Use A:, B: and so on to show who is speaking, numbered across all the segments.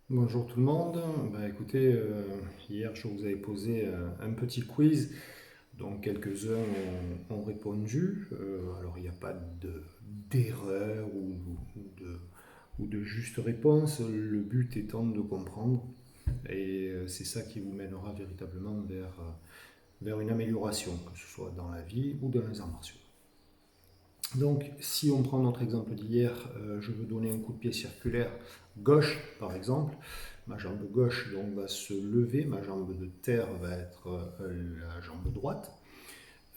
A: Bonjour tout le monde. Écoutez, hier je vous avais posé un petit quiz, donc quelques-uns ont répondu. Alors il n'y a pas d'erreur ou de juste réponse. Le but étant de comprendre, et c'est ça qui vous mènera véritablement vers une amélioration, que ce soit dans la vie ou dans les arts martiaux. Donc, si on prend notre exemple d'hier, je veux donner un coup de pied circulaire gauche, par exemple. Ma jambe gauche donc, va se lever, ma jambe de terre va être la jambe droite.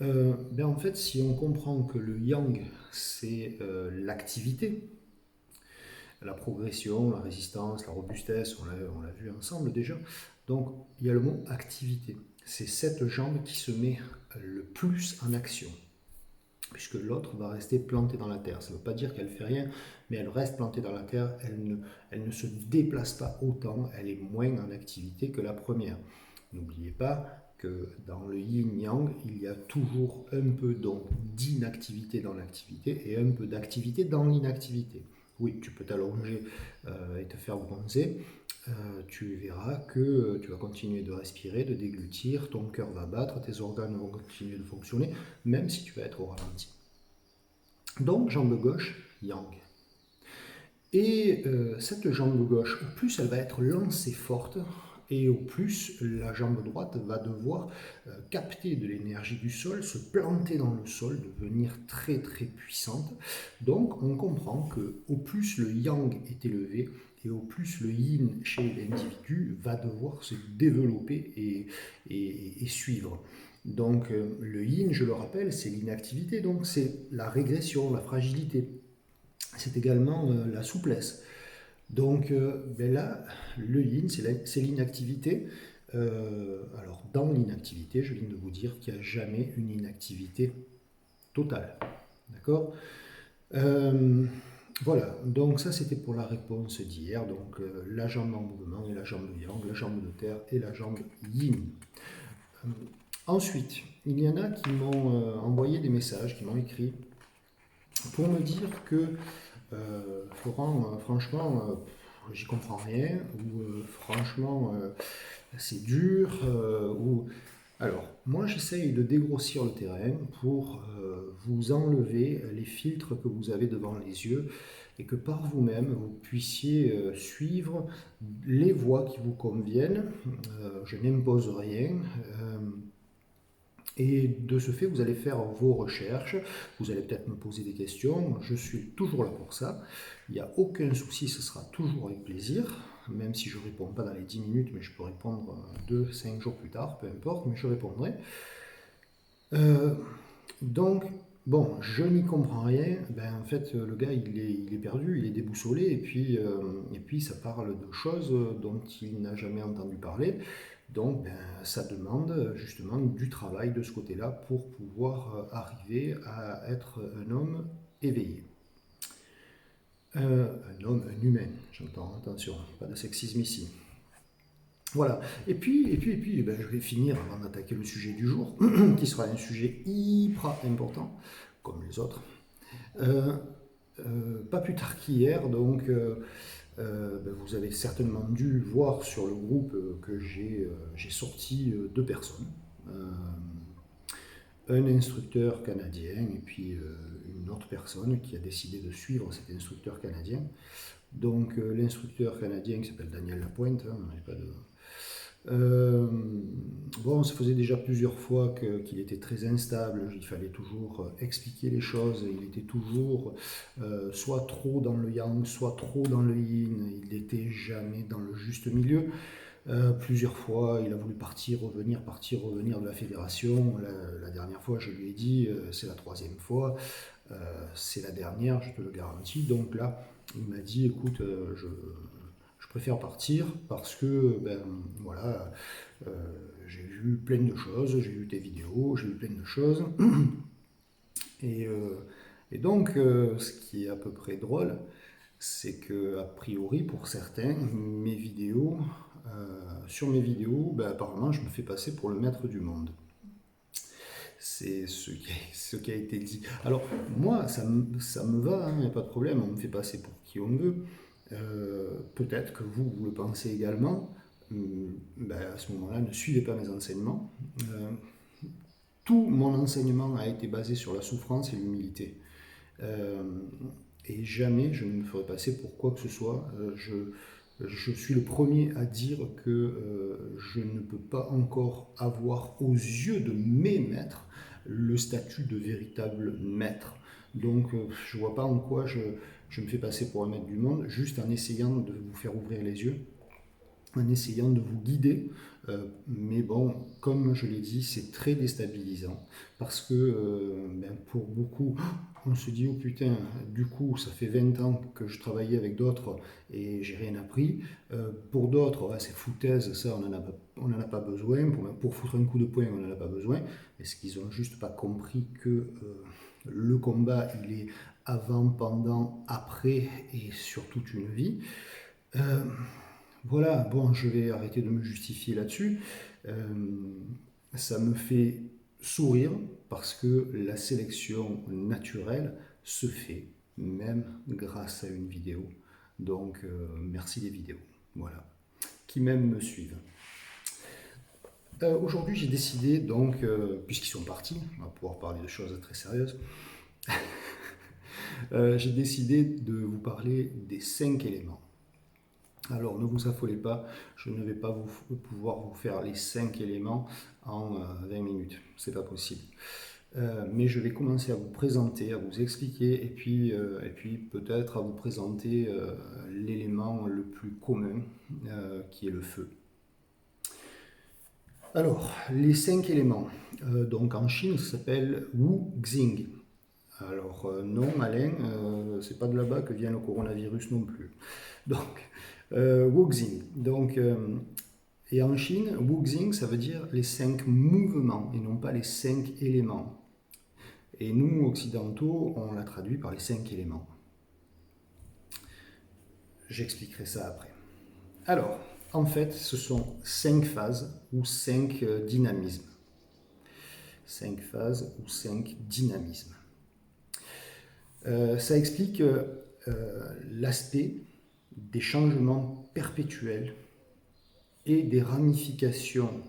A: En fait, si on comprend que le yang, c'est l'activité, la progression, la résistance, la robustesse, on l'a vu ensemble déjà. Donc, il y a le mot activité. C'est cette jambe qui se met le plus en action, puisque l'autre va rester plantée dans la terre. Ça ne veut pas dire qu'elle ne fait rien, mais elle reste plantée dans la terre, elle ne se déplace pas autant, elle est moins en activité que la première. N'oubliez pas que dans le yin-yang, il y a toujours un peu d'inactivité dans l'activité et un peu d'activité dans l'inactivité. Oui, tu peux t'allonger et te faire bronzer, tu verras que tu vas continuer de respirer, de déglutir, ton cœur va battre, tes organes vont continuer de fonctionner, même si tu vas être au ralenti. Donc, jambe gauche, yang. Et cette jambe gauche, au plus elle va être lancée forte, et au plus la jambe droite va devoir capter de l'énergie du sol, se planter dans le sol, devenir très très puissante. Donc on comprend que au plus le yang est élevé, et au plus le yin chez l'individu va devoir se développer et suivre. Donc le yin, je le rappelle, c'est l'inactivité, donc c'est la régression, la fragilité. C'est également la souplesse. Donc là, le yin, c'est l'inactivité. Alors dans l'inactivité, je viens de vous dire qu'il n'y a jamais une inactivité totale. D'accord. euh, Voilà, donc ça c'était pour la réponse d'hier. Donc la jambe en mouvement et la jambe yang, la jambe de terre et la jambe yin. Euh, Ensuite, il y en a qui m'ont envoyé des messages, qui m'ont écrit pour me dire que Florent, franchement, j'y comprends rien, ou franchement, c'est dur, ou... Alors, moi j'essaye de dégrossir le terrain pour vous enlever les filtres que vous avez devant les yeux et que par vous-même vous puissiez suivre les voies qui vous conviennent. Je n'impose rien. Et de ce fait, vous allez faire vos recherches, vous allez peut-être me poser des questions, je suis toujours là pour ça, il n'y a aucun souci, ce sera toujours avec plaisir, même si je ne réponds pas dans les 10 minutes, mais je peux répondre 2, 5 jours plus tard, peu importe, mais je répondrai. Euh, donc, bon, je n'y comprends rien, en fait, le gars, il est perdu, il est déboussolé, et puis ça parle de choses dont il n'a jamais entendu parler. Donc, ça demande justement du travail de ce côté-là pour pouvoir arriver à être un homme éveillé. Un homme, un humain, j'entends, attention, pas de sexisme ici. Voilà. Je vais finir avant d'attaquer le sujet du jour, qui sera un sujet hyper important, comme les autres. Euh, Pas plus tard qu'hier, vous avez certainement dû voir sur le groupe que j'ai sorti deux personnes. Euh, un instructeur canadien et puis une autre personne qui a décidé de suivre cet instructeur canadien. Donc l'instructeur canadien qui s'appelle Daniel Lapointe, hein, pas de... Bon, ça faisait déjà plusieurs fois qu'il était très instable, il fallait toujours expliquer les choses, il était toujours soit trop dans le yang, soit trop dans le yin, il n'était jamais dans le juste milieu. Plusieurs fois, il a voulu partir, revenir de la fédération. La dernière fois, je lui ai dit, c'est la troisième fois, c'est la dernière, je te le garantis. Donc là, il m'a dit, écoute, je préfère partir parce que, voilà, euh, j'ai vu plein de choses, j'ai vu tes vidéos, j'ai vu plein de choses. Et, euh, ce qui est à peu près drôle, c'est que, a priori, pour certains, sur mes vidéos, apparemment, je me fais passer pour le maître du monde. C'est ce qui a été dit. Alors, moi, ça me va, il n'y a pas de problème, on me fait passer pour qui on veut. peut-être que vous le pensez également, à ce moment-là, ne suivez pas mes enseignements. Tout mon enseignement a été basé sur la souffrance et l'humilité. Euh, et jamais je ne me ferai passer pour quoi que ce soit. Je suis le premier à dire que je ne peux pas encore avoir aux yeux de mes maîtres le statut de véritable maître. Donc je ne vois pas en quoi je me fais passer pour un maître du monde, juste en essayant de vous faire ouvrir les yeux, en essayant de vous guider. Mais bon, comme je l'ai dit, c'est très déstabilisant parce que pour beaucoup, on se dit oh putain, du coup, ça fait 20 ans que je travaillais avec d'autres et j'ai rien appris. Pour d'autres, ouais, c'est foutaise, ça, on n'en a pas besoin. Pour foutre un coup de poing, on n'en a pas besoin. Est-ce qu'ils ont juste pas compris que le combat, il est avant, pendant, après et sur toute une vie. Voilà, bon, je vais arrêter de me justifier là-dessus. Ça me fait sourire parce que la sélection naturelle se fait même grâce à une vidéo. Donc, merci les vidéos. Voilà. Qui même me suivent. Aujourd'hui, j'ai décidé, donc, puisqu'ils sont partis, on va pouvoir parler de choses très sérieuses. J'ai décidé de vous parler des 5 éléments. Alors ne vous affolez pas, je ne vais pas pouvoir vous faire les 5 éléments en 20 minutes, c'est pas possible. Mais je vais commencer à vous présenter, à vous expliquer et puis peut-être à vous présenter l'élément le plus commun qui est le feu. Alors, les 5 éléments, donc en Chine, ça s'appelle Wu Xing. Alors non, Alain, c'est pas de là-bas que vient le coronavirus non plus. Donc, Wuxing. Donc, et en Chine, Wuxing, ça veut dire les 5 mouvements et non pas les 5 éléments. Et nous, occidentaux, on l'a traduit par les 5 éléments. J'expliquerai ça après. Alors, en fait, ce sont 5 phases ou 5 dynamismes. 5 phases ou 5 dynamismes. Ça explique l'aspect des changements perpétuels et des ramifications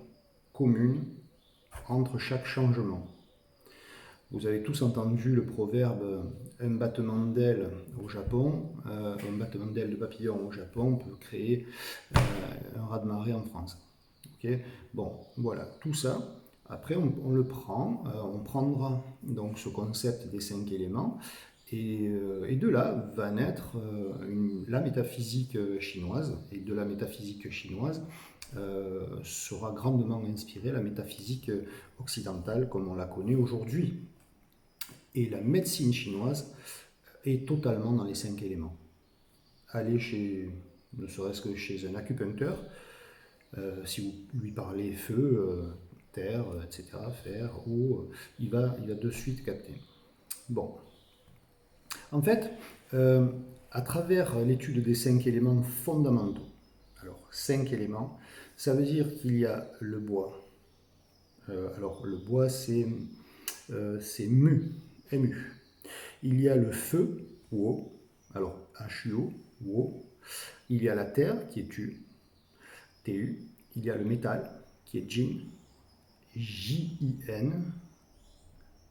A: communes entre chaque changement. Vous avez tous entendu le proverbe un battement d'aile au Japon, un battement d'aile de papillon au Japon peut créer un raz-de-marée en France. Okay, bon, voilà, tout ça. Après, on le prend, on prendra donc ce concept des 5 éléments. Et de là va naître la métaphysique chinoise. Et de la métaphysique chinoise sera grandement inspirée la métaphysique occidentale comme on la connaît aujourd'hui. Et la médecine chinoise est totalement dans les 5 éléments. Allez ne serait-ce que chez un acupuncteur, si vous lui parlez feu, terre, etc., fer, eau, il va de suite capter. Bon. En fait, à travers l'étude des 5 éléments fondamentaux, alors 5 éléments, ça veut dire qu'il y a le bois. Alors le bois c'est mu, mu. Il y a le feu, wo, alors H-U-O, wo. Il y a la terre qui est tu, tu. Il y a le métal qui est jin, J-I-N,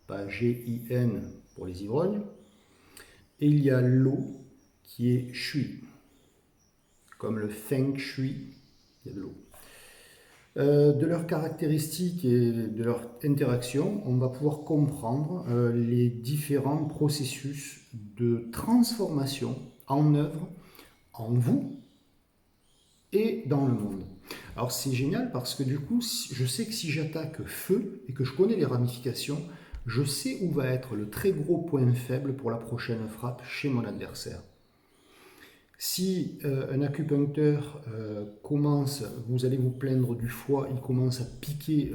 A: pas G-I-N pour les ivrognes. Et il y a l'eau qui est shui, comme le feng shui, il y a de l'eau. De leurs caractéristiques et de leur interaction, on va pouvoir comprendre les différents processus de transformation en œuvre en vous et dans le monde. Alors c'est génial parce que du coup, je sais que si j'attaque feu et que je connais les ramifications, je sais où va être le très gros point faible pour la prochaine frappe chez mon adversaire. Si un acupuncteur commence, vous allez vous plaindre du foie, il commence à piquer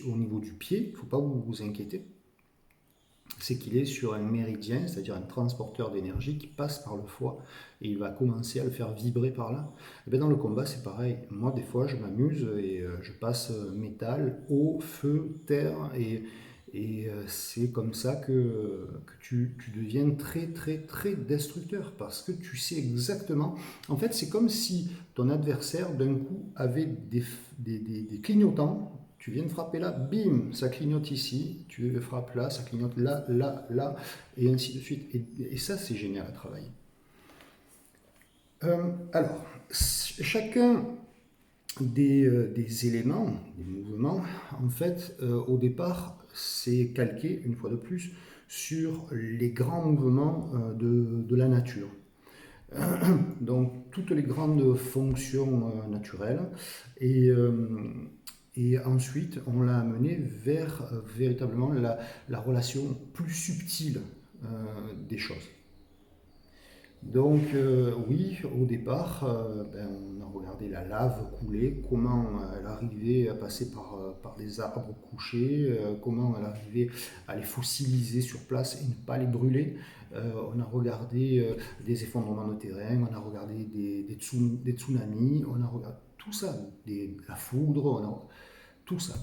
A: au niveau du pied, il ne faut pas vous inquiéter. C'est qu'il est sur un méridien, c'est-à-dire un transporteur d'énergie qui passe par le foie et il va commencer à le faire vibrer par là. Et bien dans le combat, c'est pareil. Moi, des fois, je m'amuse et je passe métal, eau, feu, terre Et c'est comme ça que tu deviens très très très destructeur parce que tu sais exactement. En fait, c'est comme si ton adversaire d'un coup avait des clignotants. Tu viens de frapper là, bim, ça clignote ici. Tu frappes là, ça clignote là, là, là, et ainsi de suite. Et ça, c'est génial à travailler. Alors, chacun des éléments, des mouvements, en fait, au départ, c'est calqué, une fois de plus, sur les grands mouvements de la nature. Donc, toutes les grandes fonctions naturelles. Et, euh, et ensuite, on l'a amené vers véritablement la relation plus subtile des choses. Donc oui, au départ, on a regardé la lave couler, comment elle arrivait à passer par des arbres couchés, comment elle arrivait à les fossiliser sur place et ne pas les brûler. On a regardé des effondrements de terrain, on a regardé des tsunamis, on a regardé tout ça, la foudre, tout ça.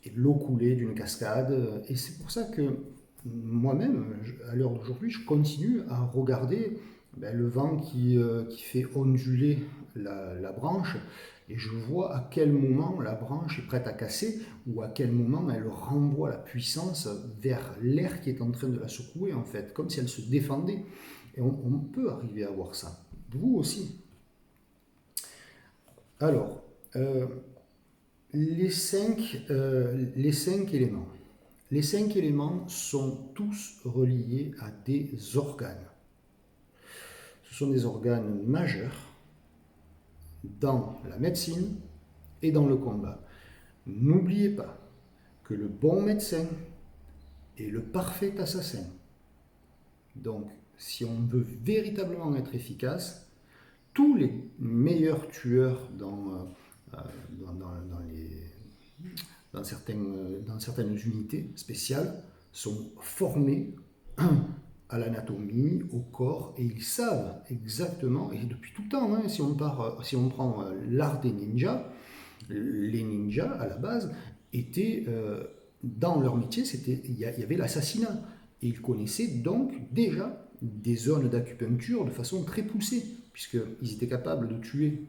A: Et l'eau coulée d'une cascade. Et c'est pour ça que moi-même, à l'heure d'aujourd'hui, je continue à regarder le vent qui fait onduler la branche et je vois à quel moment la branche est prête à casser ou à quel moment elle renvoie la puissance vers l'air qui est en train de la secouer, en fait, comme si elle se défendait. Et on peut arriver à voir ça. Vous aussi. Alors, les cinq éléments. Les cinq éléments sont tous reliés à des organes. Ce sont des organes majeurs dans la médecine et dans le combat. N'oubliez pas que le bon médecin est le parfait assassin. Donc, si on veut véritablement être efficace, tous les meilleurs tueurs dans certaines unités spéciales sont formés à l'anatomie, au corps, et ils savent exactement, et depuis tout le temps, hein, si on prend l'art des ninjas, les ninjas, à la base, étaient, dans leur métier, il y avait l'assassinat. Et ils connaissaient donc déjà des zones d'acupuncture de façon très poussée, puisqu'ils étaient capables de tuer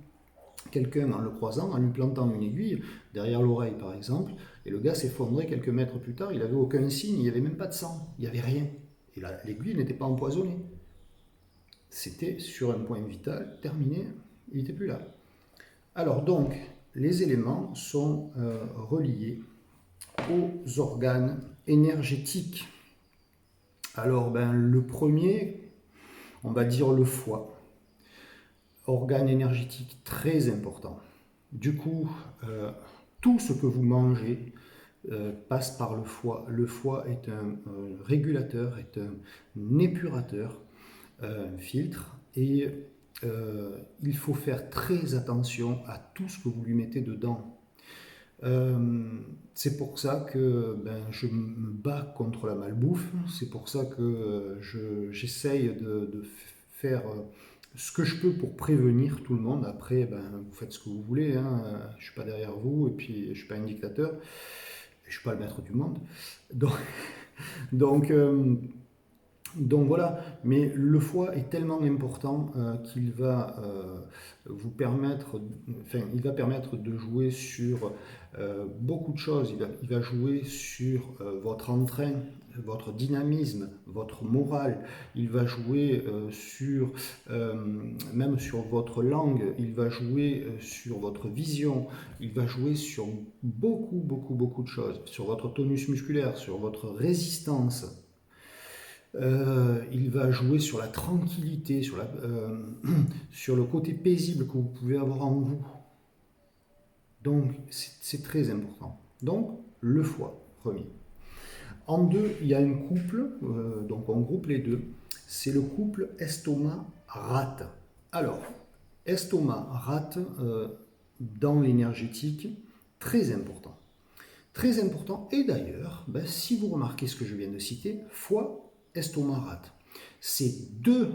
A: quelqu'un en le croisant, en lui plantant une aiguille derrière l'oreille par exemple, et le gars s'effondrait quelques mètres plus tard, il n'avait aucun signe, il n'y avait même pas de sang, il n'y avait rien. Et l'aiguille n'était pas empoisonnée. C'était sur un point vital, terminé, il n'était plus là. Alors donc, les éléments sont reliés aux organes énergétiques. Alors le premier, on va dire le foie. Organe énergétique très important. Du coup, tout ce que vous mangez passe par le foie. Le foie est un régulateur, est un épurateur, un filtre, et il faut faire très attention à tout ce que vous lui mettez dedans. C'est pour ça que je me bats contre la malbouffe, c'est pour ça que j'essaye de faire ce que je peux pour prévenir tout le monde. Après, vous faites ce que vous voulez, hein. Je ne suis pas derrière vous, et puis je ne suis pas un dictateur, je ne suis pas le maître du monde. Donc, donc, euh, donc voilà, mais le foie est tellement important qu'il va vous permettre, enfin, il va permettre de jouer sur beaucoup de choses. Il va jouer sur votre entrain, votre dynamisme, votre morale. Il va jouer même sur votre langue. Il va jouer sur votre vision. Il va jouer sur beaucoup de choses. Sur votre tonus musculaire, sur votre résistance. Il va jouer sur la tranquillité, sur le côté paisible que vous pouvez avoir en vous. Donc, c'est très important. Donc, le foie, premier. En deux, il y a un couple, donc on groupe les deux. C'est le couple estomac-rate. Alors, estomac-rate, dans l'énergétique, très important. Très important. Et d'ailleurs, si vous remarquez ce que je viens de citer, foie, estomac, rate. C'est deux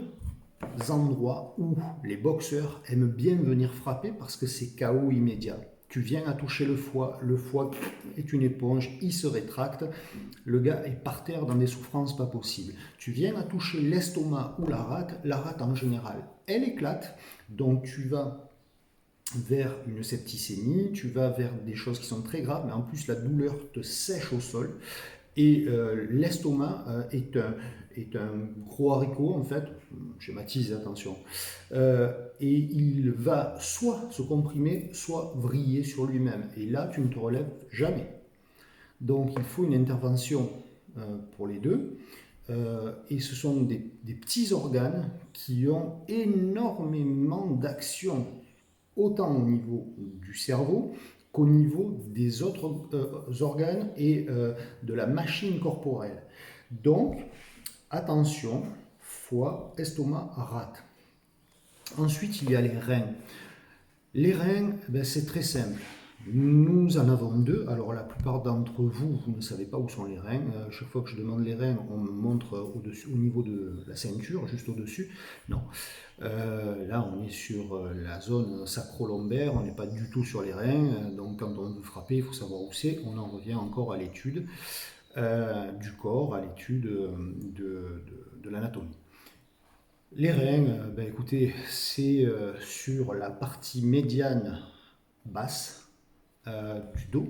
A: endroits où les boxeurs aiment bien venir frapper parce que c'est KO immédiat. tu viens à toucher le foie est une éponge, il se rétracte, le gars est par terre dans des souffrances pas possibles. Tu viens à toucher l'estomac ou la rate en général, elle éclate, donc tu vas vers une septicémie, tu vas vers des choses qui sont très graves, mais en plus la douleur te sèche au sol. Et l'estomac est un gros haricot, en fait, je schématise, attention, et il va soit se comprimer, soit vriller sur lui-même. Et là, tu ne te relèves jamais. Donc, il faut une intervention pour les deux. Et ce sont des petits organes qui ont énormément d'action, autant au niveau du cerveau qu'au niveau des autres organes et de la machine corporelle. Donc, attention, foie, estomac, rate. Ensuite, il y a les reins. Les reins, ben, c'est très simple. Nous en avons deux. Alors, la plupart d'entre vous, vous ne savez pas où sont les reins. Chaque fois que je demande les reins, on me montre au niveau de la ceinture, juste au-dessus. Non. Là, on est sur la zone sacro-lombaire, on n'est pas du tout sur les reins. Donc, quand on veut frapper, il faut savoir où c'est. On en revient encore à l'étude du corps, à l'étude de l'anatomie. Les reins, ben écoutez, c'est sur la partie médiane basse du dos.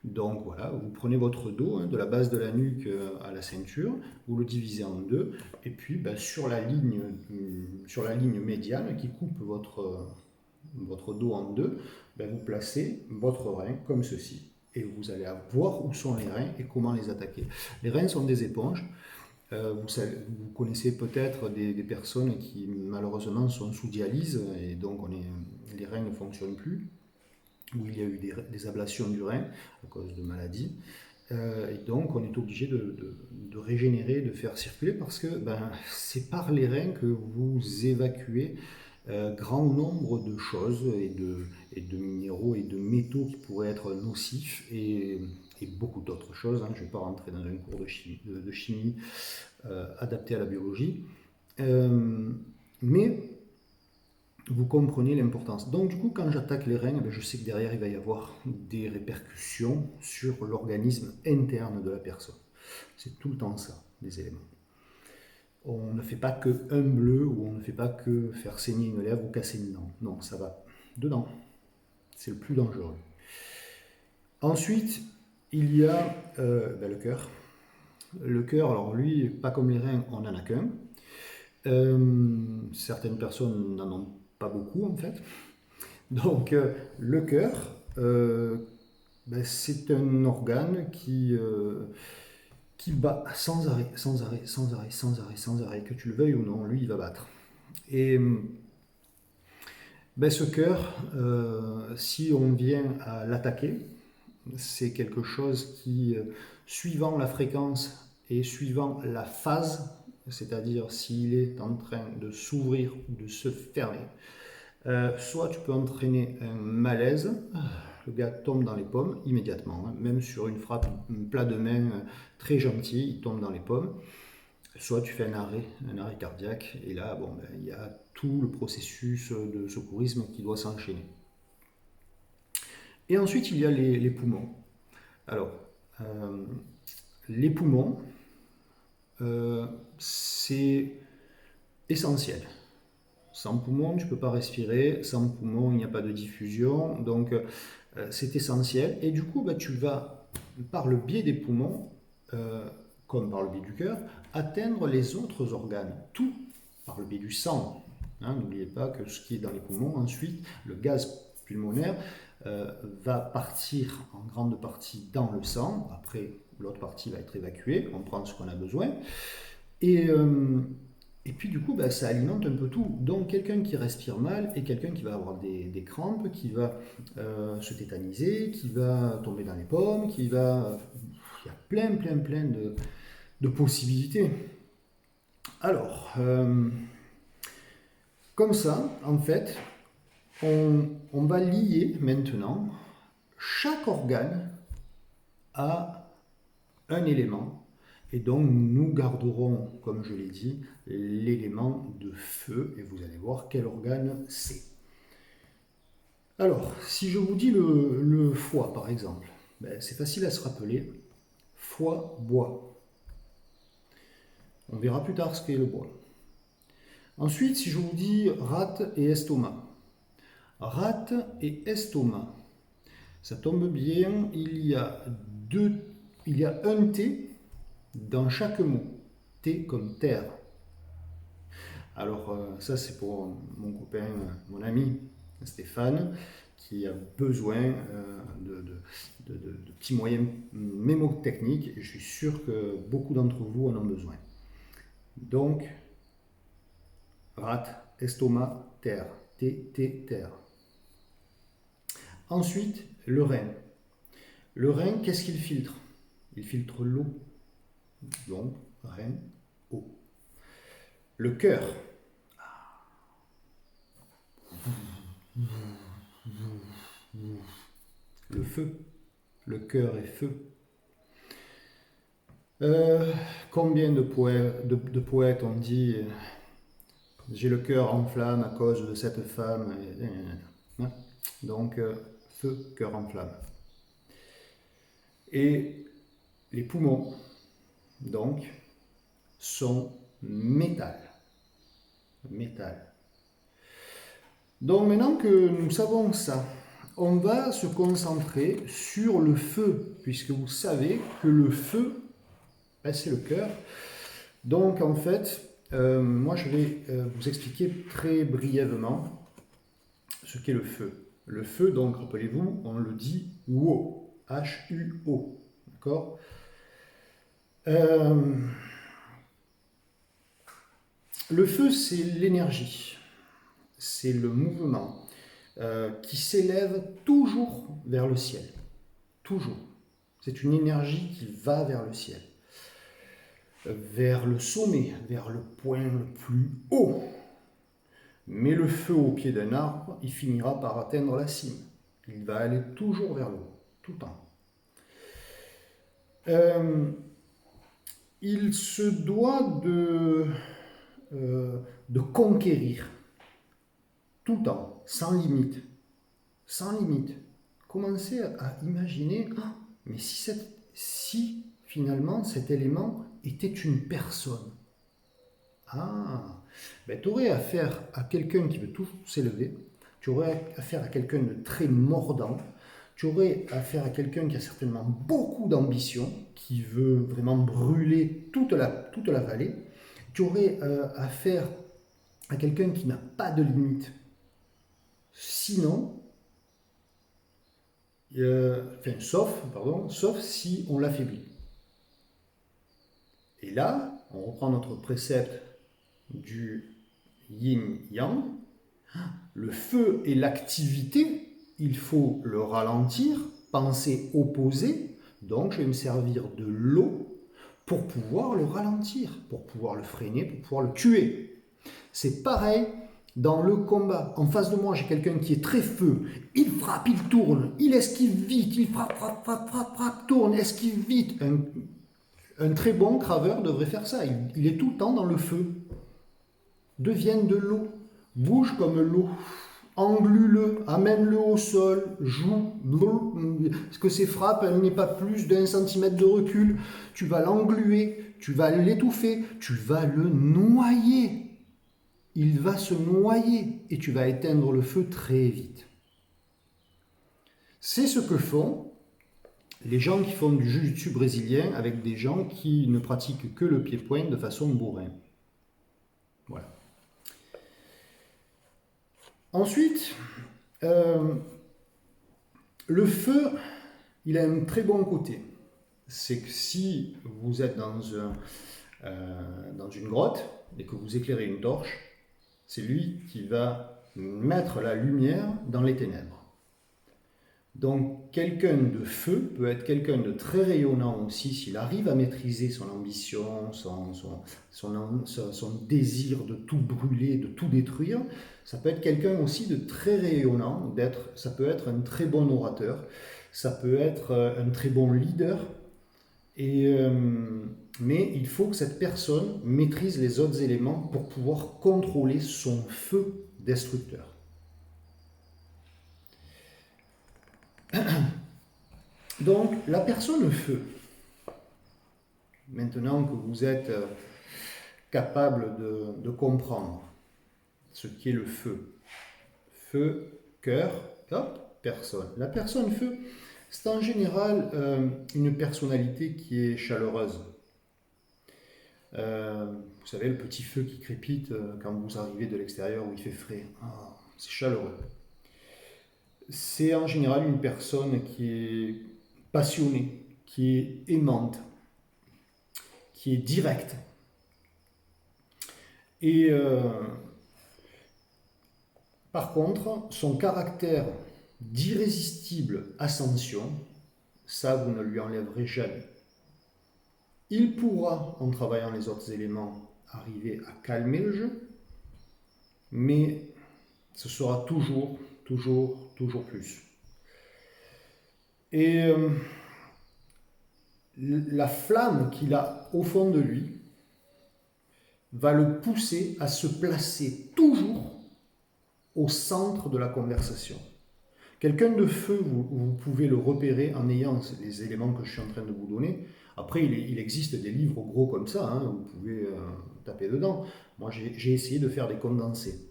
A: Donc voilà, vous prenez votre dos, hein, de la base de la nuque à la ceinture, vous le divisez en deux, et puis ben, sur la ligne médiane qui coupe votre dos en deux, ben, vous placez votre rein comme ceci. Et vous allez voir où sont les reins et comment les attaquer. Les reins sont des éponges. Vous connaissez peut-être des personnes qui malheureusement sont sous dialyse et donc les reins ne fonctionnent plus, où il y a eu des ablations du rein à cause de maladies. Et donc on est obligé de régénérer, de faire circuler parce que ben, c'est par les reins que vous évacuez grand nombre de choses et de minéraux et de métaux qui pourraient être nocifs et beaucoup d'autres choses. Hein. Je ne vais pas rentrer dans un cours de chimie adapté à la biologie. Mais vous comprenez l'importance. Donc du coup, quand j'attaque les reins, je sais que derrière, il va y avoir des répercussions sur l'organisme interne de la personne. C'est tout le temps ça, les éléments. On ne fait pas que un bleu ou on ne fait pas que faire saigner une lèvre ou casser une dent. Non, ça va dedans. C'est le plus dangereux. Ensuite, il y a le cœur. Le cœur, alors lui, pas comme les reins, on n'en a qu'un. Certaines personnes n'en ont pas beaucoup en fait. Donc le cœur, c'est un organe qui bat sans arrêt, sans arrêt, sans arrêt, sans arrêt, sans arrêt, que tu le veuilles ou non, lui il va battre. Et ce cœur, si on vient à l'attaquer, c'est quelque chose qui, suivant la fréquence et suivant la phase, c'est-à-dire s'il est en train de s'ouvrir ou de se fermer, soit tu peux entraîner un malaise, le gars tombe dans les pommes immédiatement, hein, même sur une frappe, un plat de main très gentil, il tombe dans les pommes. Soit tu fais un arrêt cardiaque, et là, il y a tout le processus de secourisme qui doit s'enchaîner. Et ensuite, il y a les poumons. Alors, les poumons, c'est essentiel. Sans poumon, tu ne peux pas respirer. Sans poumon, il n'y a pas de diffusion. Donc, c'est essentiel. Et du coup, tu vas, par le biais des poumons, comme par le biais du cœur, atteindre les autres organes. Tout par le biais du sang. Hein, n'oubliez pas que ce qui est dans les poumons, ensuite, le gaz pulmonaire va partir en grande partie dans le sang. Après, l'autre partie va être évacuée. On prend ce qu'on a besoin. Et puis du coup, ça alimente un peu tout. Donc quelqu'un qui respire mal et quelqu'un qui va avoir des crampes, qui va se tétaniser, qui va tomber dans les pommes, qui va... Il y a plein de possibilités. Alors, comme ça, en fait, on va lier maintenant chaque organe à un élément. Et donc, nous garderons, comme je l'ai dit, l'élément de feu, et vous allez voir quel organe c'est. Alors, si je vous dis le foie, par exemple, ben, c'est facile à se rappeler. Foie, bois. On verra plus tard ce qu'est le bois. Ensuite, si je vous dis rate et estomac. Rate et estomac. Ça tombe bien, il y a un T dans chaque mot. T comme terre. Alors, ça, c'est pour mon copain, mon ami Stéphane, qui a besoin de petits moyens mémotechniques. Et je suis sûr que beaucoup d'entre vous en ont besoin. Donc, rate, estomac, terre. T, T, terre. Ensuite, le rein. Le rein, qu'est-ce qu'il filtre? Il filtre l'eau. Donc, rein, eau. Le cœur. Le feu. Le cœur est feu. Combien de poètes ont dit j'ai le cœur en flamme à cause de cette femme. Donc, feu, cœur en flamme. Et les poumons, donc, sont métal. Métal. Donc, maintenant que nous savons ça, on va se concentrer sur le feu, puisque vous savez que le feu, ben, c'est le cœur. Donc, en fait, moi, je vais vous expliquer très brièvement ce qu'est le feu. Le feu, donc, rappelez-vous, on le dit Huo, H-U-O, d'accord? Le feu, c'est l'énergie, c'est le mouvement qui s'élève toujours vers le ciel, toujours. C'est une énergie qui va vers le ciel, vers le sommet, vers le point le plus haut. Mais le feu au pied d'un arbre, il finira par atteindre la cime. Il va aller toujours vers le haut, tout le temps. Il se doit de conquérir, tout le temps, sans limite. Sans limite. Commencez à imaginer, mais si finalement cet élément était une personne. Ben, tu aurais affaire à quelqu'un qui veut toujours s'élever, tu aurais affaire à quelqu'un de très mordant, tu aurais affaire à quelqu'un qui a certainement beaucoup d'ambition, qui veut vraiment brûler toute la vallée, tu aurais affaire à quelqu'un qui n'a pas de limite. Sinon, sauf si on l'affaiblit. Et là, on reprend notre précepte du yin-yang. Le feu et l'activité, il faut le ralentir, penser opposé. Donc, je vais me servir de l'eau pour pouvoir le ralentir, pour pouvoir le freiner, pour pouvoir le tuer. C'est pareil dans le combat. En face de moi, j'ai quelqu'un qui est très feu. Il frappe, il tourne, il esquive vite, il frappe, tourne, esquive vite. Un très bon craveur devrait faire ça. Il est tout le temps dans le feu. Devienne de l'eau. Bouge comme l'eau. Englue-le, amène-le au sol, joue. Parce que ses frappes, elles n'aient pas plus d'1 centimètre de recul. Tu vas l'engluer, tu vas l'étouffer, tu vas le noyer. Il va se noyer et tu vas éteindre le feu très vite. C'est ce que font les gens qui font du jiu-jitsu brésilien avec des gens qui ne pratiquent que le pied-point de façon bourrin. Voilà. Ensuite, le feu, il a un très bon côté. C'est que si vous êtes dans une grotte et que vous éclairez une torche, c'est lui qui va mettre la lumière dans les ténèbres. Donc, quelqu'un de feu peut être quelqu'un de très rayonnant aussi s'il arrive à maîtriser son ambition, son désir de tout brûler, de tout détruire. Ça peut être quelqu'un aussi de très rayonnant, ça peut être un très bon orateur, ça peut être un très bon leader. Mais il faut que cette personne maîtrise les autres éléments pour pouvoir contrôler son feu destructeur. Donc, la personne feu, maintenant que vous êtes capable de comprendre ce qu'est le feu, feu, cœur, hop, personne. La personne feu, c'est en général une personnalité qui est chaleureuse. Vous savez, le petit feu qui crépite quand vous arrivez de l'extérieur où il fait frais. Ah, c'est chaleureux. C'est en général une personne qui est passionnée, qui est aimante, qui est directe. Et par contre, son caractère d'irrésistible ascension, ça vous ne lui enlèverez jamais. Il pourra, en travaillant les autres éléments, arriver à calmer le jeu, mais ce sera toujours plus. Et la flamme qu'il a au fond de lui va le pousser à se placer toujours au centre de la conversation. Quelqu'un de feu, vous pouvez le repérer en ayant les éléments que je suis en train de vous donner. Après, il existe des livres gros comme ça, hein, vous pouvez taper dedans. Moi, j'ai essayé de faire des condensés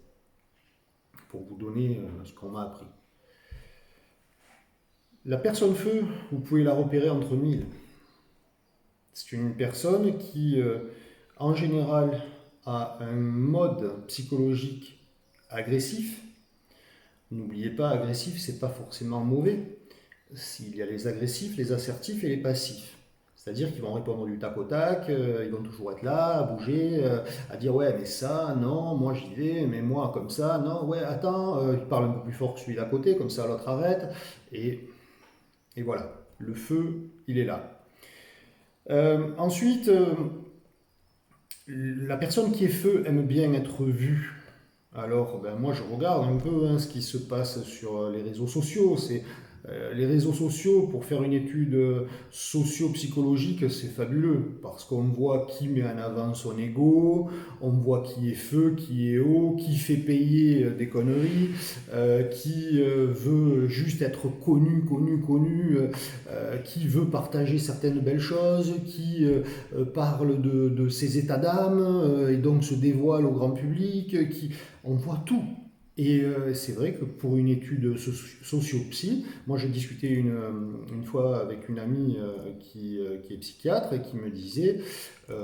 A: pour vous donner ce qu'on m'a appris. La personne feu, vous pouvez la repérer entre mille. C'est une personne qui, en général, a un mode psychologique agressif. N'oubliez pas, agressif, c'est pas forcément mauvais. Il y a les agressifs, les assertifs et les passifs. C'est-à-dire qu'ils vont répondre du tac au tac, ils vont toujours être là, à bouger, à dire ouais mais ça, non, moi j'y vais, mais moi comme ça, non, ouais attends, il parle un peu plus fort que celui d'à côté, comme ça l'autre arrête, et voilà, le feu, il est là. Ensuite, la personne qui est feu aime bien être vue. Alors, ben, moi, je regarde un peu ce qui se passe sur les réseaux sociaux. Les réseaux sociaux, pour faire une étude socio-psychologique, c'est fabuleux. Parce qu'on voit qui met en avant son ego, on voit qui est feu, qui est haut, qui fait payer des conneries, qui veut juste être connu, qui veut partager certaines belles choses, qui parle de ses états d'âme et donc se dévoile au grand public, on voit tout. Et c'est vrai que pour une étude socio-psy, moi j'ai discuté une fois avec une amie qui est psychiatre et qui me disait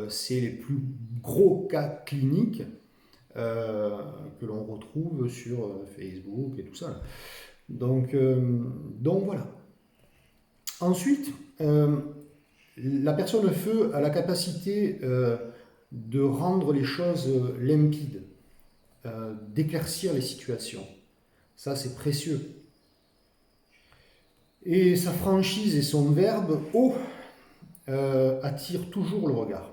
A: c'est les plus gros cas cliniques que l'on retrouve sur Facebook et tout ça. Donc voilà. Ensuite, la personne feu a la capacité de rendre les choses limpides. D'éclaircir les situations. Ça, c'est précieux. Et sa franchise et son verbe haut attirent toujours le regard.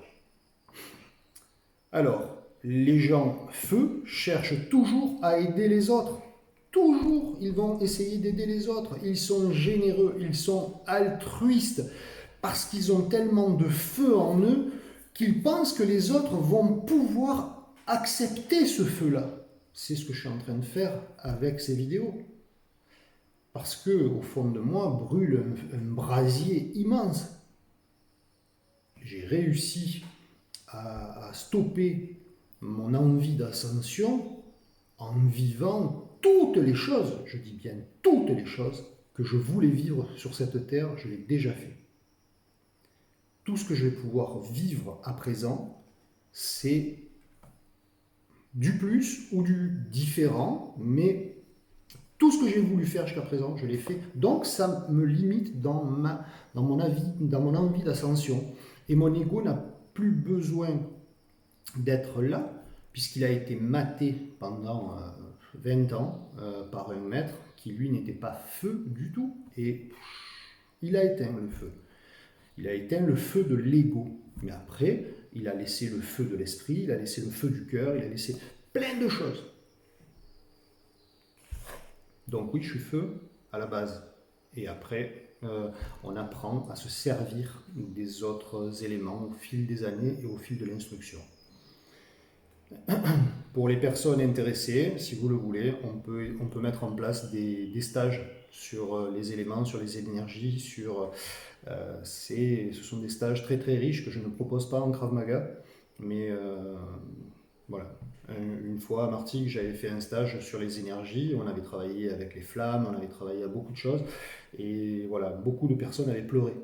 A: Alors, les gens feu cherchent toujours à aider les autres. Toujours, ils vont essayer d'aider les autres. Ils sont généreux, ils sont altruistes, parce qu'ils ont tellement de feu en eux qu'ils pensent que les autres vont pouvoir accepter ce feu-là. C'est ce que je suis en train de faire avec ces vidéos. Parce que au fond de moi brûle un brasier immense. J'ai réussi à stopper mon envie d'ascension en vivant toutes les choses, je dis bien toutes les choses, que je voulais vivre sur cette terre, je l'ai déjà fait. Tout ce que je vais pouvoir vivre à présent, c'est du plus ou du différent, mais tout ce que j'ai voulu faire jusqu'à présent, je l'ai fait. Donc ça me limite dans mon envie d'ascension. Et mon ego n'a plus besoin d'être là, puisqu'il a été maté pendant 20 ans par un maître qui, lui, n'était pas feu du tout. Et il a éteint le feu. Il a éteint le feu de l'ego. Mais après, il a laissé le feu de l'esprit, il a laissé le feu du cœur, il a laissé plein de choses. Donc oui, je suis feu à la base. Et après, on apprend à se servir des autres éléments au fil des années et au fil de l'instruction. Pour les personnes intéressées, si vous le voulez, on peut mettre en place des stages sur les éléments, sur les énergies, ce sont des stages très très riches que je ne propose pas en Krav Maga, mais voilà. Une fois à Martigues, j'avais fait un stage sur les énergies, on avait travaillé avec les flammes, on avait travaillé à beaucoup de choses, et voilà, beaucoup de personnes avaient pleuré.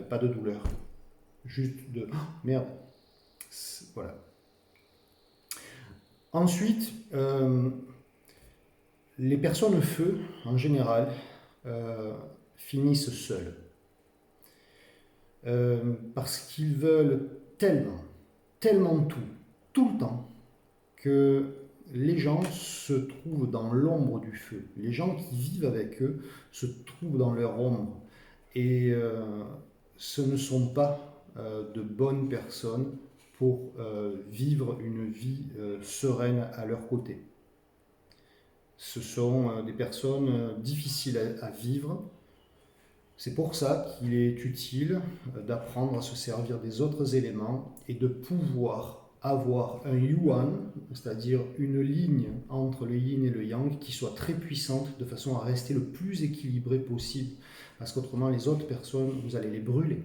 A: Pas de douleur, juste de oh, merde. Voilà. Ensuite, les personnes feu, en général, finissent seules. Parce qu'ils veulent tellement tout le temps, que les gens se trouvent dans l'ombre du feu. Les gens qui vivent avec eux se trouvent dans leur ombre. Et ce ne sont pas de bonnes personnes pour vivre une vie sereine à leur côté. Ce sont des personnes difficiles à vivre. C'est pour ça qu'il est utile d'apprendre à se servir des autres éléments et de pouvoir avoir un yuan, c'est-à-dire une ligne entre le yin et le yang qui soit très puissante de façon à rester le plus équilibré possible. Parce qu'autrement, les autres personnes, vous allez les brûler.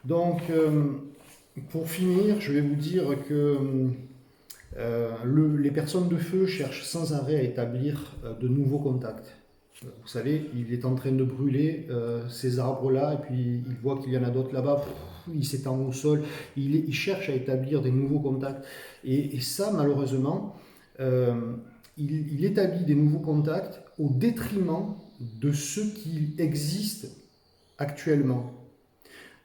A: Donc, pour finir, je vais vous dire que les personnes de feu cherchent sans arrêt à établir de nouveaux contacts. Vous savez, il est en train de brûler ces arbres-là, et puis il voit qu'il y en a d'autres là-bas, il s'étend au sol, il cherche à établir des nouveaux contacts. Et ça, malheureusement, il établit des nouveaux contacts au détriment de ceux qui existent actuellement.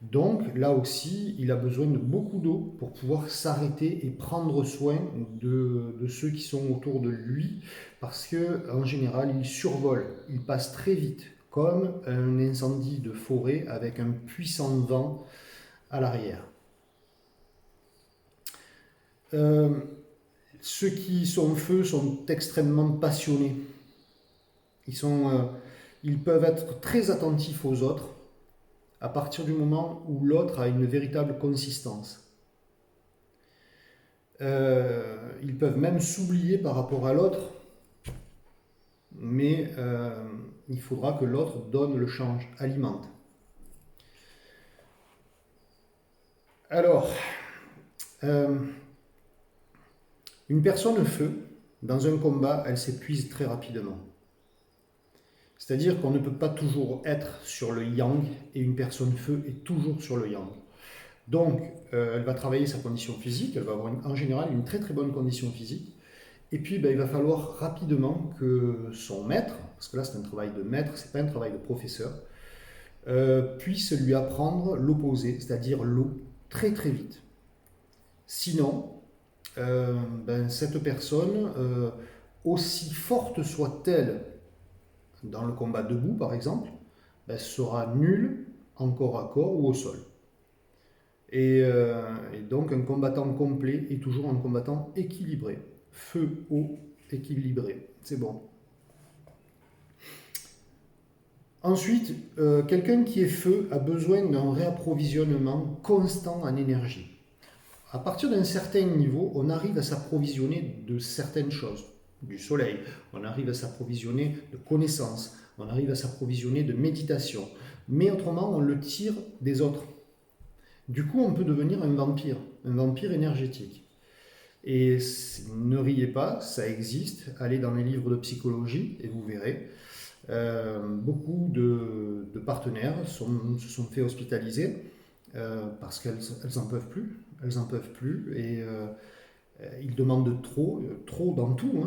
A: Donc là aussi, il a besoin de beaucoup d'eau pour pouvoir s'arrêter et prendre soin de ceux qui sont autour de lui, parce que en général, il survole, il passe très vite, comme un incendie de forêt avec un puissant vent à l'arrière. Ceux qui sont feu sont extrêmement passionnés. Ils peuvent être très attentifs aux autres, à partir du moment où l'autre a une véritable consistance. Ils peuvent même s'oublier par rapport à l'autre, mais il faudra que l'autre donne le change, alimente. Alors, une personne feu, dans un combat, elle s'épuise très rapidement. C'est-à-dire qu'on ne peut pas toujours être sur le yang, et une personne feu est toujours sur le yang. Donc, elle va travailler sa condition physique, elle va avoir en général une très très bonne condition physique. Et puis, il va falloir rapidement que son maître, parce que là c'est un travail de maître, c'est pas un travail de professeur, puisse lui apprendre l'opposé, c'est-à-dire l'eau, très très vite. Sinon, cette personne, aussi forte soit-elle dans le combat debout par exemple, sera nulle en corps à corps ou au sol. Et donc un combattant complet est toujours un combattant équilibré. Feu, eau, équilibré. C'est bon. Ensuite, quelqu'un qui est feu a besoin d'un réapprovisionnement constant en énergie. À partir d'un certain niveau, on arrive à s'approvisionner de certaines choses. Du soleil, on arrive à s'approvisionner de connaissances, on arrive à s'approvisionner de méditation. Mais autrement, on le tire des autres. Du coup, on peut devenir un vampire énergétique. Et ne riez pas, ça existe. Allez dans les livres de psychologie et vous verrez. Beaucoup de partenaires se sont fait hospitaliser parce qu'elles n'en peuvent plus. Elles n'en peuvent plus et ils demandent trop dans tout.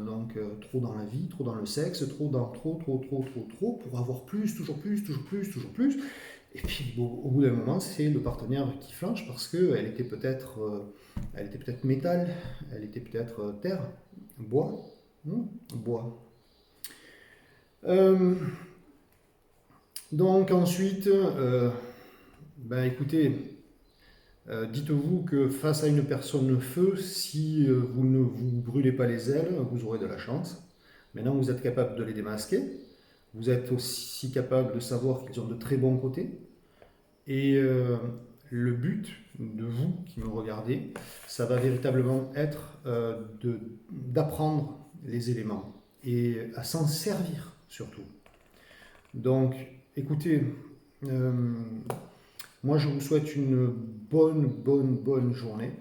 A: Donc trop dans la vie, trop dans le sexe, trop, pour avoir plus, toujours plus, toujours plus, toujours plus. Et puis au bout d'un moment, c'est le partenaire qui flanche parce qu'elle était peut-être métal, elle était peut-être terre, bois, bois. Donc ensuite, écoutez, dites-vous que face à une personne feu, si vous ne vous brûlez pas les ailes, vous aurez de la chance. Maintenant, vous êtes capable de les démasquer. Vous êtes aussi capable de savoir qu'ils ont de très bons côtés. Et le but de vous qui me regardez, ça va véritablement être d'apprendre les éléments et à s'en servir surtout. Donc, écoutez, euh, moi je vous souhaite une bonne journée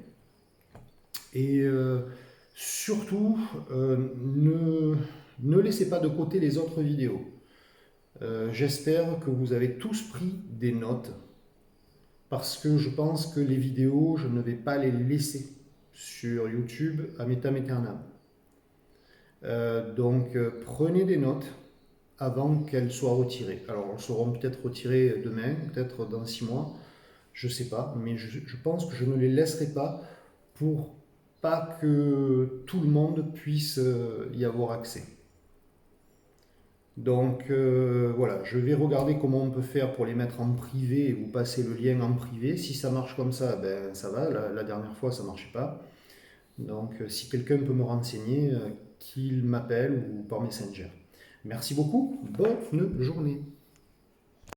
A: et surtout ne laissez pas de côté les autres vidéos. J'espère que vous avez tous pris des notes parce que je pense que les vidéos, je ne vais pas les laisser sur YouTube à vitam aeternam. Donc prenez des notes avant qu'elles soient retirées. Alors elles seront peut-être retirées demain, peut-être dans 6 mois, je ne sais pas, mais je pense que je ne les laisserai pas pour pas que tout le monde puisse y avoir accès. Donc voilà, je vais regarder comment on peut faire pour les mettre en privé et vous passer le lien en privé. Si ça marche comme ça, ben ça va. La dernière fois, ça ne marchait pas. Donc si quelqu'un peut me renseigner, qu'il m'appelle ou par Messenger. Merci beaucoup, bonne journée.